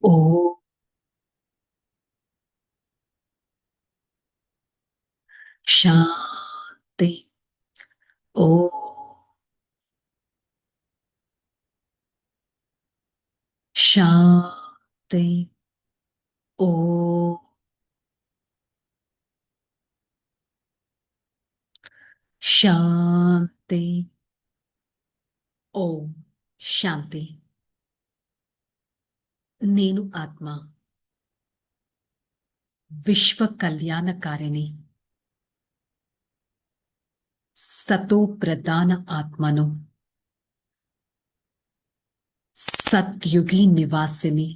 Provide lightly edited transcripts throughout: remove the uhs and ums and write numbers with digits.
ఓ శాంతి. ఓ శాంతి. ఓ శాంతి. ఓ శాంతి. నేను ఆత్మ, విశ్వ కళ్యాణకారిణి, సతో ప్రధాన ఆత్మను, సత్యుగి నివాసిని,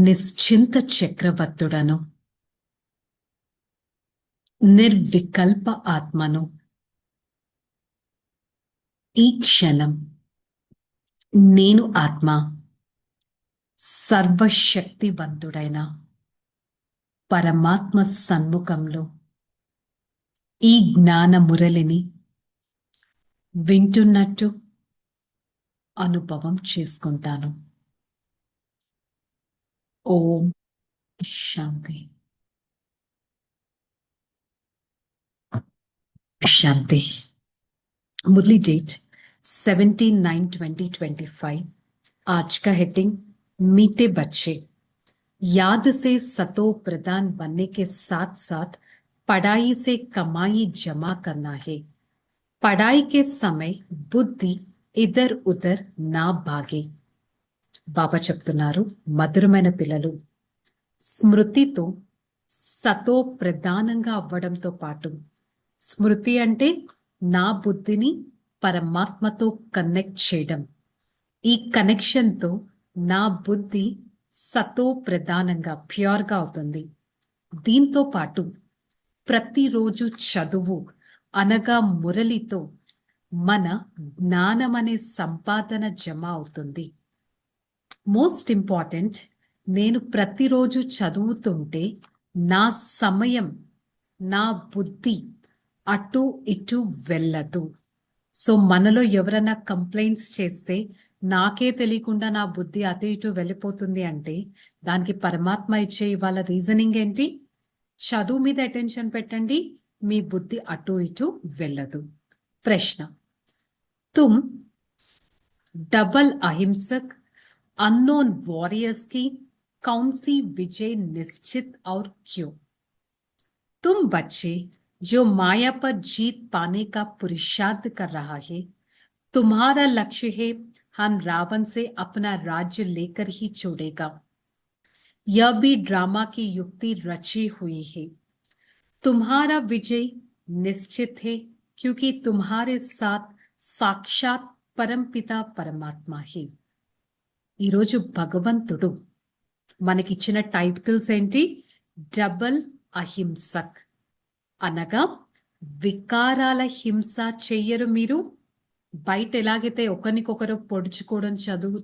నిశ్చింత చక్రవర్తుడను, నిర్వికల్ప ఆత్మను. ఈ క్షణం నేను ఆత్మ, సర్వశక్తివంతుడైన పరమాత్మ సన్ముఖంలో ఈ జ్ఞాన మురళిని వింటున్నట్టు అనుభవం చేసుకుంటాను. ఓం శాంతి. शांति। मुरली डेट 17/9/2025। आज का हेडिंग मीठे बच्चे। याद से सतो प्रदान बनने के साथ साथ पढ़ाई से कमाई जमा करना है। पढ़ाई के समय बुद्धि इधर उधर ना भागे। బాబా చెప్తున్నారు, మధురమైన పిల్లలు, స్మృతితో సతో ప్రధానంగా అవ్వడంతో పాటు, స్మృతి అంటే నా బుద్ధిని పరమాత్మతో కనెక్ట్ చేయడం. ఈ కనెక్షన్తో నా బుద్ధి సతో ప్రధానంగా ప్యూర్గా అవుతుంది. దీంతో పాటు ప్రతిరోజు చదువు అనగా మురళితో మన జ్ఞానం అనే సంపాదన జమ అవుతుంది. మోస్ట్ ఇంపార్టెంట్, నేను ప్రతిరోజు చదువుతుంటే నా సమయం, నా బుద్ధి అటు ఇటు వెళ్ళదు. సో మనలో ఎవరైనా కంప్లైంట్స్ చేస్తే నాకే తెలియకుండా నా బుద్ధి అటు ఇటు వెళ్ళిపోతుంది అంటే దానికి పరమాత్మ ఇచ్చే ఇవాళ రీజనింగ్ ఏంటి? చదువు మీద అటెన్షన్ పెట్టండి, మీ బుద్ధి అటు ఇటు వెళ్ళదు. ప్రశ్న, తుమ్ డబల్ అహింసక్ अननोन वॉरियर्स की कौन सी विजय निश्चित और क्यों? तुम बच्चे जो माया पर जीत पाने का पुरुषार्थ कर रहा है, तुम्हारा लक्ष्य है हम रावण से अपना राज्य लेकर ही छोड़ेगा। यह भी ड्रामा की युक्ति रची हुई है। तुम्हारा विजय निश्चित है क्योंकि तुम्हारे साथ साक्षात परमपिता परमात्मा है। ఈరోజు భగవంతుడు మనకిచ్చిన టైటిల్స్ ఏంటి? డబల్ అహింసక్ అనగా వికారాల హింస చెయ్యరు మీరు. బయట ఎలాగైతే ఒకరికొకరు పొడుచుకోవడం,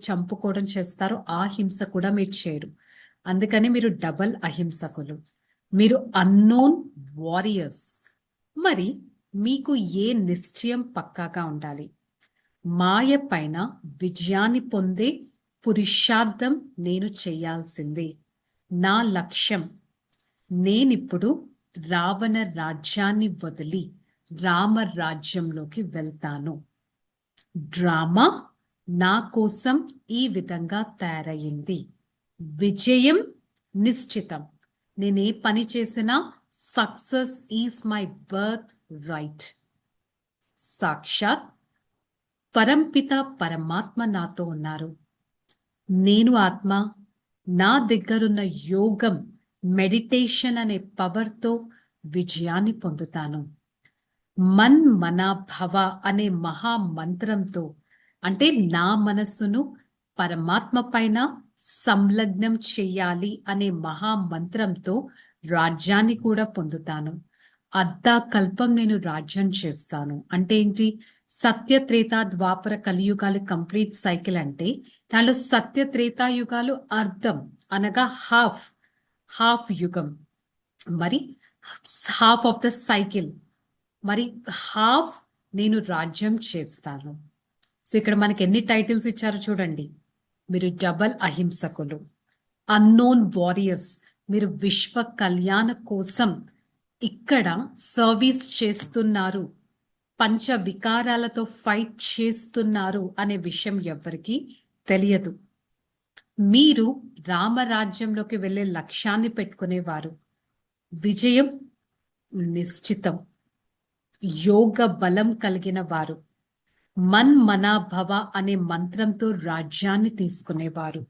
చంపుకోవడం చేస్తారో ఆ హింస కూడా మీరు చేయరు. అందుకని మీరు డబల్ అహింసకులు, మీరు అన్నోన్ వారియర్స్. మరి మీకు ఏ నిశ్చయం పక్కాగా ఉండాలి? మాయ పైన విజయాన్ని పొందే పురుషార్థం నేను చేయాల్సిందే. నా లక్ష్యం, నేనిప్పుడు రావణ రాజ్యాన్ని వదిలి రామరాజ్యంలోకి వెళ్తాను. డ్రామా నా కోసం ఈ విధంగా తయారయ్యింది. విజయం నిశ్చితం. నేనే పని చేసినా success is my birth right. సాక్షాత్ పరంపిత పరమాత్మ నాతో ఉన్నారు. నేను ఆత్మ, నా దగ్గరున్న యోగం, మెడిటేషన్ అనే పవర్తో విజయాన్ని పొందుతాను. మన్ మన భవ అనే మహా మంత్రంతో, అంటే నా మనస్సును పరమాత్మ పైన సంలగ్నం చెయ్యాలి అనే మహా మంత్రంతో రాజ్యాన్ని కూడా పొందుతాను. అర్ధ కల్పం నేను రాజ్యం చేస్తాను. అంటే ఏంటి? సత్య త్రేత ద్వాపర కలియుగాలు కంప్లీట్ సైకిల్ అంటే దానిలో సత్య త్రేతాయుగాలు అర్థం అనగా హాఫ్ యుగం, మరి హాఫ్ ఆఫ్ ద సైకిల్, మరి హాఫ్ నేను రాజ్యం చేస్తాను. సో ఇక్కడ మనకి ఎన్ని టైటిల్స్ ఇచ్చారో చూడండి. మీరు డబల్ అహింసకులు. అన్నోన్ వారియర్స్, మీరు విశ్వ కళ్యాణ కోసం ఇక్కడ సర్వీస్ చేస్తున్నారు, పంచ వికారాలతో ఫైట్ చేస్తున్నారు అనే విషయం ఎవ్వరికీ తెలియదు. మీరు రామరాజ్యంలోకి వెళ్ళే లక్ష్యాన్ని పెట్టుకునేవారు. విజయం నిశ్చితం. యోగ బలం కలిగిన వారు. మన్మనాభవ అనే మంత్రంతో రాజ్యాన్ని తీసుకునేవారు.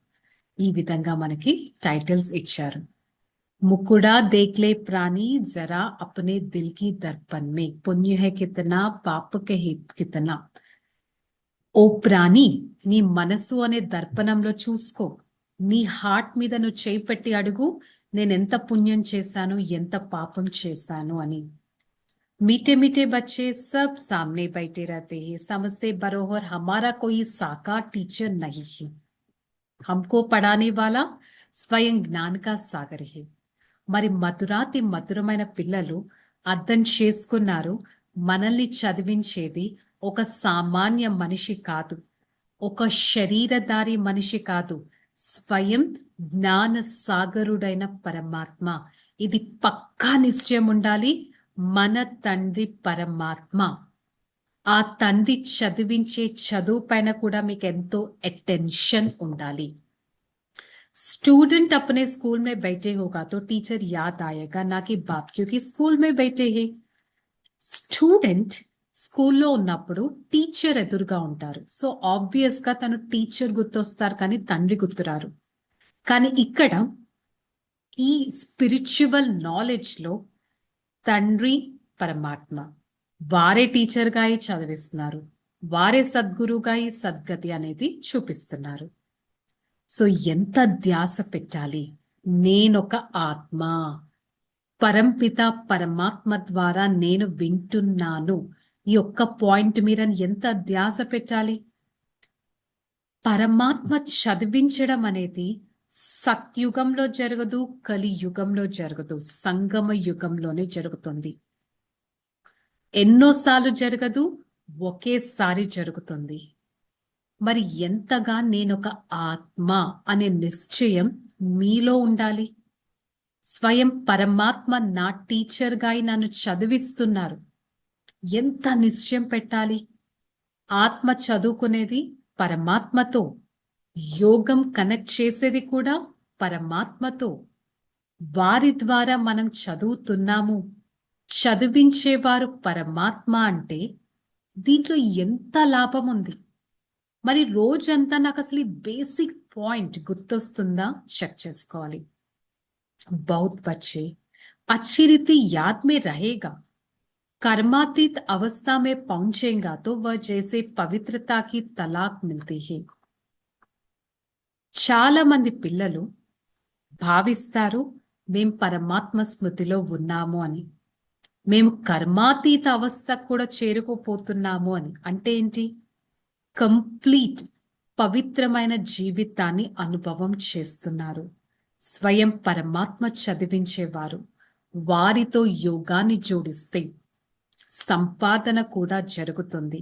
ఈ విధంగా మనకి టైటిల్స్ ఇచ్చారు. मुकुड़ा देख ले प्राणी जरा अपने दिल की दर्पण में, पुण्य है कितना पाप के कितना. ఓ ప్రాణి, నీ మనసు అనే దర్పణంలో చూసుకో. నీ హార్ట్ మీద నువ్వు చేయి పెట్టి అడుగు, నేనెంత పుణ్యం చేశాను, ఎంత పాపం చేశాను అని. मीठे मीठे बच्चे सब सामने बैठे रहते हैं, समझते बरोबर हमारा कोई साकार टीचर नहीं है. हमको पढ़ाने वाला స్వయం జ్ఞాన్ కా సాగర్ హే. మరి మధురాతి మధురమైన పిల్లలు అర్థం చేసుకున్నారు, మనల్ని చదివించేది ఒక సామాన్య మనిషి కాదు, ఒక శరీరధారి మనిషి కాదు, స్వయం జ్ఞాన సాగరుడైన పరమాత్మ. ఇది పక్కా నిశ్చయం ఉండాలి. మన తండ్రి పరమాత్మ. ఆ తండ్రి చదివించే చదువు పైన కూడా మీకు ఎంతో అటెన్షన్ ఉండాలి. स्टूडेंट अपने स्कूल में बैठे होगा तो टीचर याद आएगा, ना कि बाप, क्योंकि स्कूल में बैठे हैं. స్టూడెంట్ స్కూల్లో ఉన్నప్పుడు టీచర్ ఎదురుగా ఉంటారు. సో ఆబ్వియస్ గా తను టీచర్ గుర్తొస్తారు, కానీ తండ్రి గుర్తురారు. కానీ ఇక్కడ ఈ స్పిరిచువల్ నాలెడ్జ్ లో తండ్రి పరమాత్మ వారే టీచర్గా చదివిస్తున్నారు, వారే సద్గురుగా ఈ సద్గతి అనేది చూపిస్తున్నారు. సో ఎంత ధ్యాస పెట్టాలి. నేనొక ఆత్మ, పరంపిత పరమాత్మ ద్వారా నేను వింటున్నాను. ఈ ఒక్క పాయింట్ మీద ఎంత ధ్యాస పెట్టాలి. పరమాత్మ చదివించడం అనేది సత్యుగంలో జరగదు, కలియుగంలో జరగదు, సంగమ యుగంలోనే జరుగుతుంది. ఎన్నోసార్లు జరగదు, ఒకేసారి జరుగుతుంది. మరి ఎంతగా నేనొక ఆత్మ అనే నిశ్చయం మీలో ఉండాలి. స్వయం పరమాత్మ నా టీచర్గా నన్ను చదివిస్తున్నారు. ఎంత నిశ్చయం పెట్టాలి. ఆత్మ చదువుకునేది పరమాత్మతో, యోగం కనెక్ట్ చేసేది కూడా పరమాత్మతో. వారి ద్వారా మనం చదువుతున్నాము, చదివించేవారు పరమాత్మ అంటే దీంట్లో ఎంత లాభం ఉంది. మరి రోజంతా నాకు అసలు బేసిక్ పాయింట్ గుర్తొస్తుందా చెక్ చేసుకోవాలి. बहुत बच्चे अच्छी रीति याद में रहेगा, कर्मातीत अवस्था में पहुंचेगा तो वह जैसे पवित्रता की तलाक मिलती है. చాలా మంది పిల్లలు భావిస్తారు మేం పరమాత్మ స్మృతిలో ఉన్నాము అని, మేము కర్మాతీత అవస్థకు కూడా చేరుకోపోతున్నాము అని. అంటే ఏంటి? కంప్లీట్ పవిత్రమైన జీవితాన్ని అనుభవం చేస్తున్నారు. స్వయం పరమాత్మ చదివించేవారు వారితో యోగాన్ని జోడిస్తే సంపాదన కూడా జరుగుతుంది.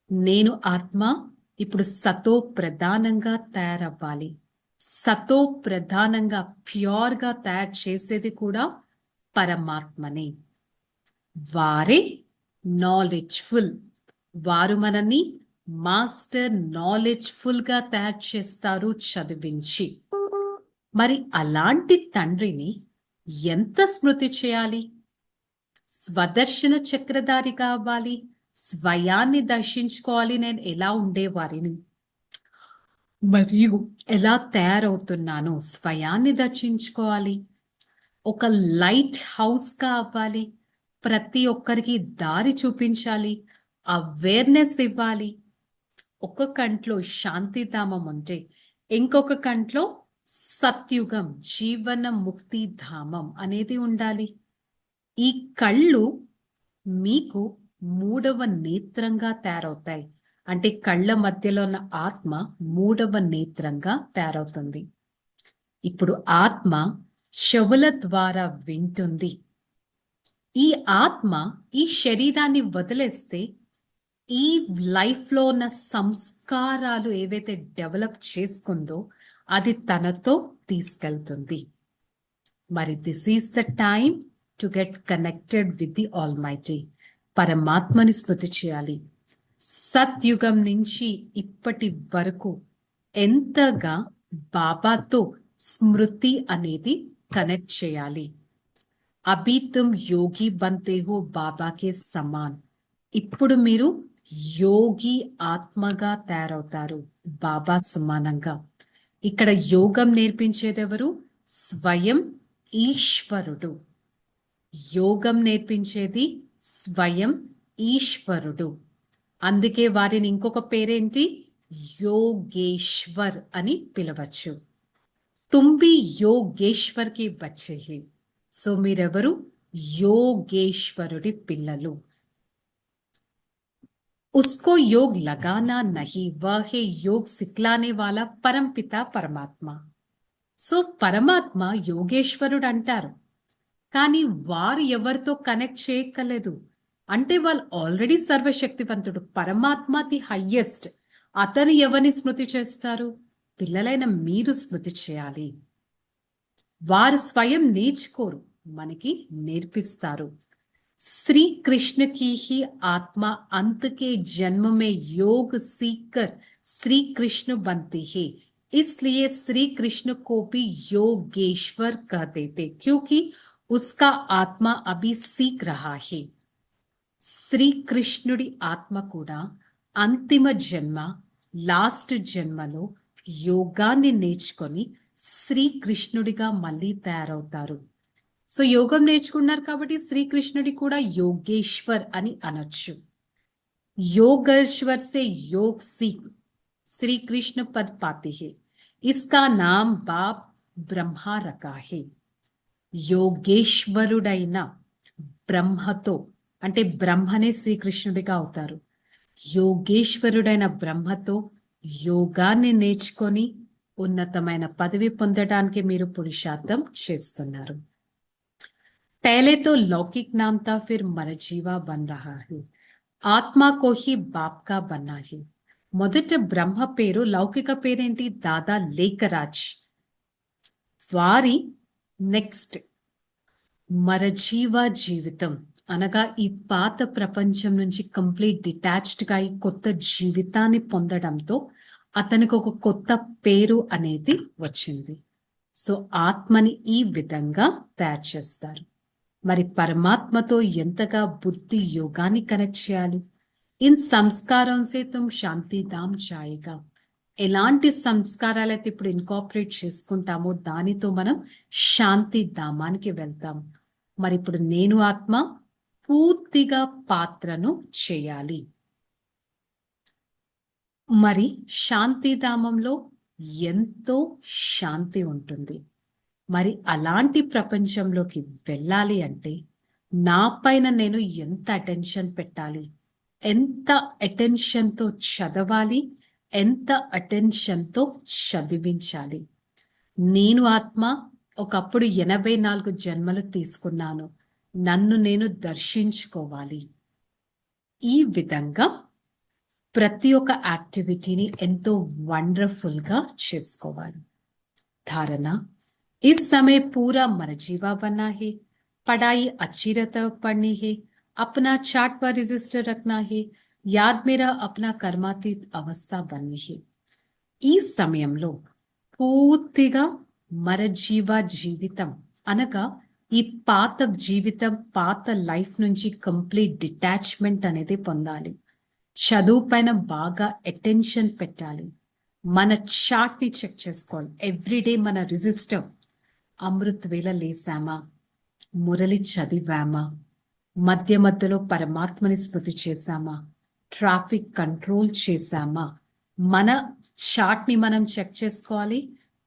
నేను ఆత్మ ఇప్పుడు సతో ప్రధానంగా తయారవ్వాలి. సతో ప్రధానంగా ప్యూర్గా తయారు చేసేది కూడా పరమాత్మనే. వారే నాలెడ్జ్ఫుల్, వారు మనని మాస్టర్ నాలెడ్జ్ఫుల్ గా తయారు చేస్తారు చదివించి. మరి అలాంటి తండ్రిని ఎంత స్మృతి చేయాలి? స్వదర్శన చక్రధారి కావాలి, స్వయాన్ని దర్శించుకోవాలి. నేను ఎలా ఉండేవారిని మరియు ఎలా తయారవుతున్నాను, స్వయాన్ని దర్శించుకోవాలి. ఒక లైట్ హౌస్ గా అవ్వాలి, ప్రతి ఒక్కరికి దారి చూపించాలి, అవేర్నెస్ ఇవ్వాలి. ఒక కంట్లో శాంతిధామం ఉంటే ఇంకొక కంట్లో సత్యుగం, జీవన ముక్తి ధామం అనేది ఉండాలి. ఈ కళ్ళు మీకు మూడవ నేత్రంగా తయారవుతాయి. అంటే కళ్ళ మధ్యలో ఉన్న ఆత్మ మూడవ నేత్రంగా తయారవుతుంది. ఇప్పుడు ఆత్మ చెవుల ద్వారా వింటుంది. ఈ ఆత్మ ఈ శరీరాన్ని వదిలేస్తే ఈ లైఫ్లో ఉన్న సంస్కారాలు ఏవైతే డెవలప్ చేసుకుందో అది తనతో తీసుకెళ్తుంది. మరి this is the time to get connected with the almighty. పరమాత్మని స్మృతి చేయాలి. సత్యుగం నుంచి ఇప్పటి వరకు ఎంతగా బాబాతో స్మృతి అనేది కనెక్ట్ చేయాలి. అభి తుమ్ యోగి బంతే హో బాబాకే సమాన్. ఇప్పుడు మీరు యోగి ఆత్మగా తయారవుతారు బాబా సమానంగా. ఇక్కడ యోగం నేర్పించేదెవరు? స్వయం ఈశ్వరుడు. యోగం నేర్పించేది స్వయం ఈశ్వరుడు. అందుకే వారిని ఇంకొక పేరేంటి? యోగేశ్వర్ అని పిలవచ్చు. తుంబి యోగేశ్వర్ కి బచ్చే హే. సో మీరెవరు? యోగేశ్వరుడి పిల్లలు. उसको योग लगाना नहीं, वह है योग सिखलाने वाला పరంపిత పరమాత్మ. సో పరమాత్మ యోగేశ్వరుడు అంటారు, కానీ వారు ఎవరితో కనెక్ట్ చేయక్కర్లేదు. అంటే వాళ్ళు ఆల్రెడీ సర్వశక్తివంతుడు. పరమాత్మ ది హయ్యెస్ట్. అతను ఎవరిని స్మృతి చేస్తారు? పిల్లలైన మీరు స్మృతి చేయాలి. వారు స్వయం నేర్చుకోరు, మనకి నేర్పిస్తారు. श्री कृष्ण की ही आत्मा अंत के जन्म में योग सीखकर श्री कृष्ण बनती है, इसलिए श्री कृष्ण को भी योगेश्वर कह देते, क्योंकि उसका आत्मा अभी सीख रहा है. శ్రీకృష్ణుడి ఆత్మ కూడా అంతిమ జన్మ, లాస్ట్ జన్మలో యోగాన్ని నేర్చుకొని శ్రీకృష్ణుడిగా మళ్ళీ తయారవుతారు. సో యోగం నేర్చుకున్నారు కాబట్టి శ్రీకృష్ణుడి కూడా యోగేశ్వర్ అని అనొచ్చు. योगेश्वर से योग सीख श्री कृष्ण पद पाते हैं, इसका नाम बाप ब्रह्मा रखा है. యోగేశ్వరుడైన బ్రహ్మతో, అంటే బ్రహ్మనే శ్రీకృష్ణుడిగా అవుతారు. యోగేశ్వరుడైన బ్రహ్మతో యోగాన్ని నేర్చుకొని ఉన్నతమైన పదవి పొందడానికి మీరు పురుషార్థం చేస్తున్నారు. पहले तो लौकिक नाम था, फिर मरजीवा बन रहा है. ఆత్మా को ही बाप का बनना है. మొదట బ్రహ్మ పేరు, లౌకిక పేరేంటి? దాదా లేఖరాజ్. వారి నెక్స్ట్ మరజీవ జీవితం అనగా ఈ పాత ప్రపంచం నుంచి కంప్లీట్ డిటాచ్డ్ గా ఈ కొత్త జీవితాన్ని పొందడంతో అతనికి ఒక కొత్త పేరు అనేది వచ్చింది. సో ఆత్మని ఈ విధంగా తయారు చేస్తారు. మరి పరమాత్మతో ఎంతగా బుద్ధి యోగాన్ని కనెక్ట్ చేయాలి? ఇన్ సంస్కారం సే తుమ్ శాంతి ధామ్ జాయేగా. ఎలాంటి సంస్కారాలైతే ఇప్పుడు ఇన్కార్పొరేట్ చేసుకుంటామో దానితో మనం శాంతి ధామానికి వెళ్తాం. మరి ఇప్పుడు నేను ఆత్మ పూర్తిగా పాత్రను చేయాలి. మరి శాంతిధామంలో ఎంతో శాంతి ఉంటుంది. మరి అలాంటి ప్రపంచంలోకి వెళ్ళాలి అంటే నా పైన నేను ఎంత అటెన్షన్ పెట్టాలి, ఎంత అటెన్షన్తో చదవాలి, ఎంత అటెన్షన్తో చదివించాలి. నేను ఆత్మ ఒకప్పుడు 84 జన్మలు తీసుకున్నాను, నన్ను నేను దర్శించుకోవాలి. ఈ విధంగా ప్రతి ఒక్క యాక్టివిటీని ఎంతో వండర్ఫుల్గా చేసుకోవాలి. ధారణ, इस समय पूरा मरजीवा बनना है, पढ़ाई अच्छी तरह पढ़नी है, अपना चार्ट पर रजिस्टर रखना है, याद मेरा अपना कर्मातीत अवस्था बननी है. ఈ సమయంలో పూర్తిగా మరజీవ జీవితం అనగా ఈ పాత జీవితం, పాత లైఫ్ నుంచి కంప్లీట్ డిటాచ్మెంట్ అనేది పొందాలి. చదువు పైన బాగా అటెన్షన్ పెట్టాలి. మన చార్ట్ ని చెక్ చేసుకోవాలి. ఎవ్రీడే మన రిజిస్టర్, అమృత్ వేళ లేసామా, మురళి చదివామా, మధ్య మధ్యలో పరమాత్మని స్మృతి చేశామా, ట్రాఫిక్ కంట్రోల్ చేశామా, మన చార్ట్ ని మనం చెక్ చేసుకోవాలి.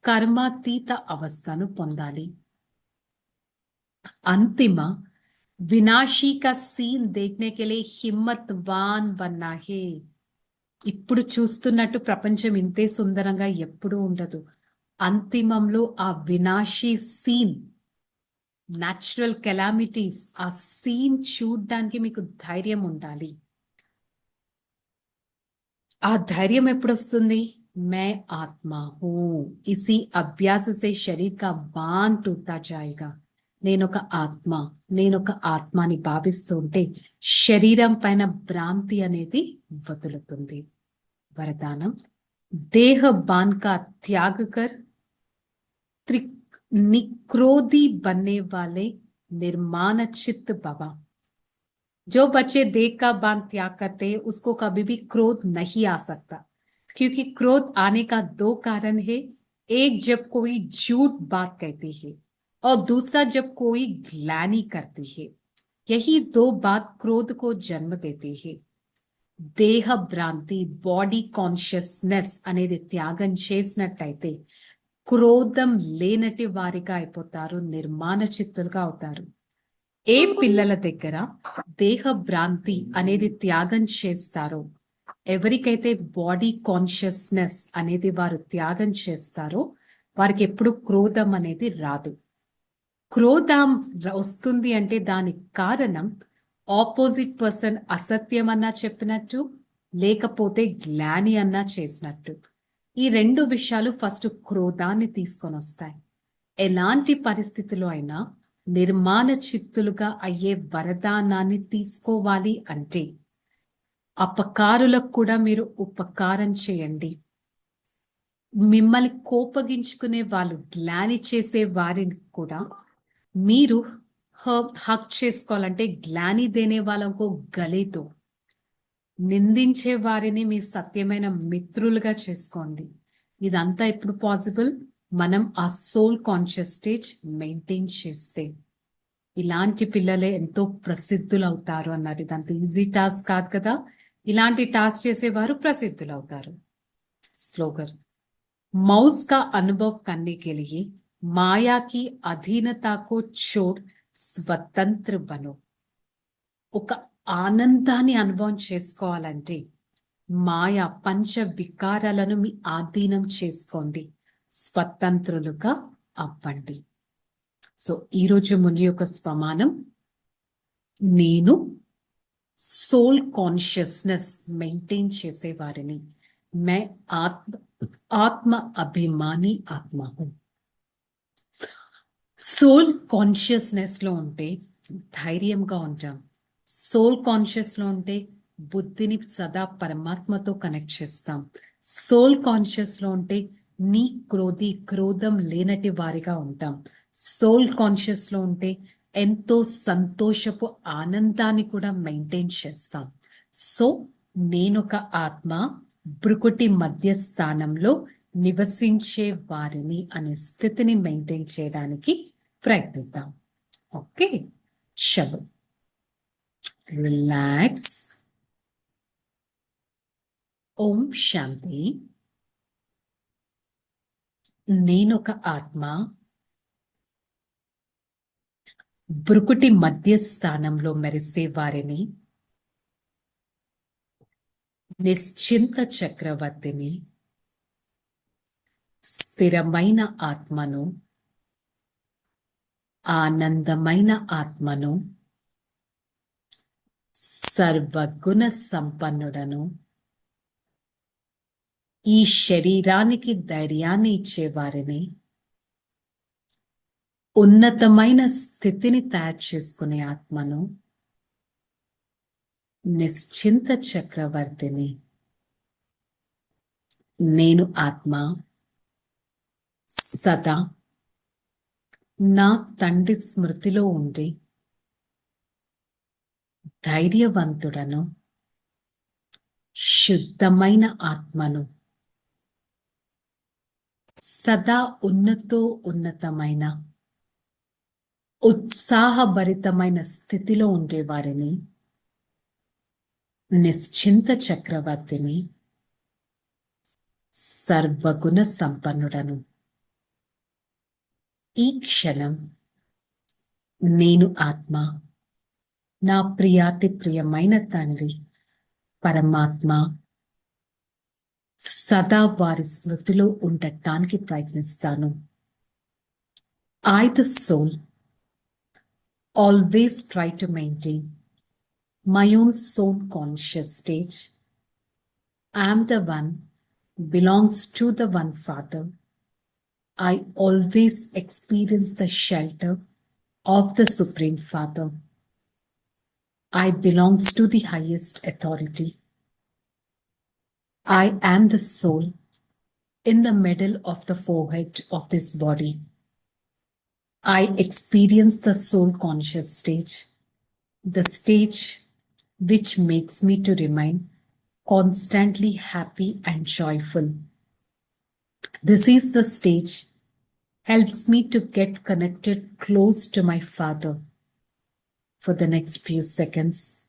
కర్మాతీత అవస్థను పొందాలి. అంతిమ వినాశీ కా సీన్ దేఖ్నే కే లియే హిమ్మత్వాన్ బన్నా హే. ఇప్పుడు చూస్తున్నట్టు ప్రపంచం ఇంతే సుందరంగా ఎప్పుడూ ఉండదు. అంతిమంలో ఆ వినాశీ సీన్, న్యాచురల్ కెలామిటీస్, ఆ సీన్ చూడ్డానికి మీకు ధైర్యం ఉండాలి. ఆ ధైర్యం ఎప్పుడొస్తుంది? मैं आत्मा हूँ, इसी अभ्यास से शरीर का बांध टूटता जाएगा. నేనొక ఆత్మ, నేనొక ఆత్మ అని భావిస్తూ ఉంటే శరీరం పైన భ్రాంతి అనేది వదులుతుంది. वरदानम देह बांध का त्याग कर निक्रोधी बनने वाले निर्माण चित्त भव. जो बच्चे देह का बांध त्याग करते हैं उसको कभी भी क्रोध नहीं आ सकता, क्योंकि क्रोध आने का दो कारण है. एक जब कोई झूठ बात कहती है और दूसरा जब कोई ग्लानि करती है. यही दो बात क्रोध को जन्म देती है. దేహ భ్రాంతి బాడీ కాన్షియస్నెస్ అనేది త్యాగం చేసినట్టయితే క్రోధం లేనటి వారిగా అయిపోతారు, నిర్మాణ చిత్తులుగా అవుతారు. ఏ పిల్లల దగ్గర దేహ భ్రాంతి అనేది త్యాగం చేస్తారో, ఎవరికైతే బాడీ కాన్షియస్నెస్ అనేది వారు త్యాగం చేస్తారో వారికి ఎప్పుడు క్రోధం అనేది రాదు. క్రోధం వస్తుంది అంటే దానికి కారణం ఆపోజిట్ పర్సన్ అసత్యం అన్నా చెప్పినట్టు, లేకపోతే గ్లాని అన్నా చేసినట్టు. ఈ రెండు విషయాలు ఫస్ట్ క్రోధాన్ని తీసుకొని వస్తాయి. ఎలాంటి పరిస్థితిలో అయినా నిర్మాణ చిత్తులుగా అయ్యే వరదానాన్ని తీసుకోవాలి అంటే అపకారులకు కూడా మీరు ఉపకారం చేయండి. మిమ్మల్ని కోపగించుకునే వాళ్ళు, గ్లాని చేసే వారిని కూడా మీరు హక్ చేసుకోవాలంటే గ్లాని దేనే వాళ్ళకు గలేతో నిందించే వారిని మీ సత్యమైన మిత్రులుగా చేసుకోండి. ఇదంతా ఎప్పుడు పాసిబుల్? మనం ఆ సోల్ కాన్షియస్ స్టేజ్ మెయింటైన్ చేస్తే. ఇలాంటి పిల్లలే ఎంతో ప్రసిద్ధులు అవుతారు అన్నారు. ఇదంతా ఈజీ టాస్క్ కాదు కదా. ఇలాంటి టాస్క్ చేసేవారు ప్రసిద్ధులు అవుతారు. స్లోగన్ मौज का अनुभव करने के लिए माया की अधीनता को छोड़ స్వతంత్ర బనో. ఒక ఆనందాన్ని అనుభవం చేసుకోవాలంటే మాయా పంచ వికారాలను మీ ఆధీనం చేసుకోండి, స్వతంత్రులుగా అవ్వండి. సో ఈరోజు ముని యొక్క స్వమానం, నేను సోల్ కాన్షియస్నెస్ మెయింటైన్ చేసేవారిని. मैं ఆత్మ అభిమాని ఆత్మ హూ. సోల్ కాన్షియస్నెస్ లో ఉంటే ధైర్యంగా ఉంటాం. సోల్ కాన్షియస్ లో ఉంటే బుద్ధిని సదా పరమాత్మతో కనెక్ట్ చేస్తాం. సోల్ కాన్షియస్ లో ఉంటే నీ క్రోధం లేనటి వారిగా ఉంటాం. సోల్ కాన్షియస్ లో ఉంటే ఎంతో సంతోషపు ఆనందాన్ని కూడా మెయింటైన్ చేస్తాం. సో నేనొక ఆత్మ భృకుటి మధ్య స్థానంలో నివసించే వారిని అనే స్థితిని మెయింటైన్ చేయడానికి ప్రయత్నిద్దాం. ఓకే, చలో రిలాక్స్. ఓం శాంతి. నేనొక ఆత్మ భృకుటి మధ్య స్థానంలో మెరిసే వారిని, నిశ్చింత చక్రవర్తిని, స్థిరమైన ఆత్మను, ఆనందమైన ఆత్మను, సర్వగుణ సంపన్నుడను, ఈ శరీరానికి ధైర్యాన్ని ఇచ్చేవారిని, ఉన్నతమైన స్థితిని తయారు చేసుకునే ఆత్మను, నిశ్చింత చక్రవర్తిని. నేను ఆత్మ సదా నా తండ్రి స్మృతిలో ఉండి ధైర్యవంతుడను, శుద్ధమైన ఆత్మను, సదా ఉన్నతమైన ఉత్సాహభరితమైన స్థితిలో ఉండేవారిని, నిశ్చింత చక్రవర్తిని, సర్వగుణ సంపన్నుడను. ఈ క్షణం నేను ఆత్మ నా ప్రియాతి ప్రియమైన తండ్రి పరమాత్మ సదా వారి స్మృతిలో ఉండటానికి ప్రయత్నిస్తాను. I, the soul, always try to maintain my own soul conscious state I am the one, belongs to the one Father. I always experience the shelter of the Supreme Father. I belongs to the highest authority. I am the soul in the middle of the forehead of this body. I experience the soul conscious stage, the stage which makes me to remain constantly happy and joyful. This is the stage helps me to get connected close to my Father. For the next few seconds,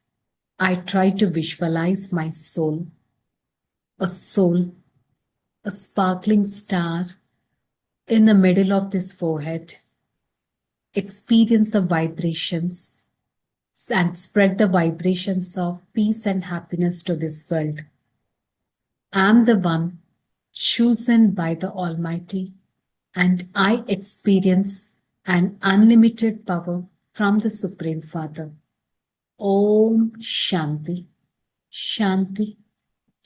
I try to visualize my soul, a sparkling star in the middle of this forehead. Experience the vibrations and spread the vibrations of peace and happiness to this world. I am the one chosen by the Almighty, and I experience an unlimited power from the Supreme Father. Om Shanti, Shanti,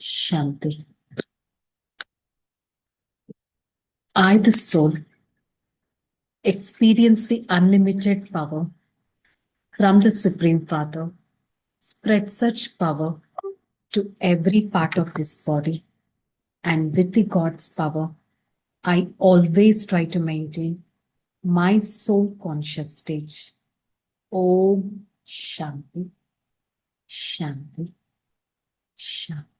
Shanti. I, the soul, experience the unlimited power from the Supreme Father. Spread such power to every part of this body. And with the God's power, I always try to maintain my soul conscious state. Om Shanti, Shanti, Shanti.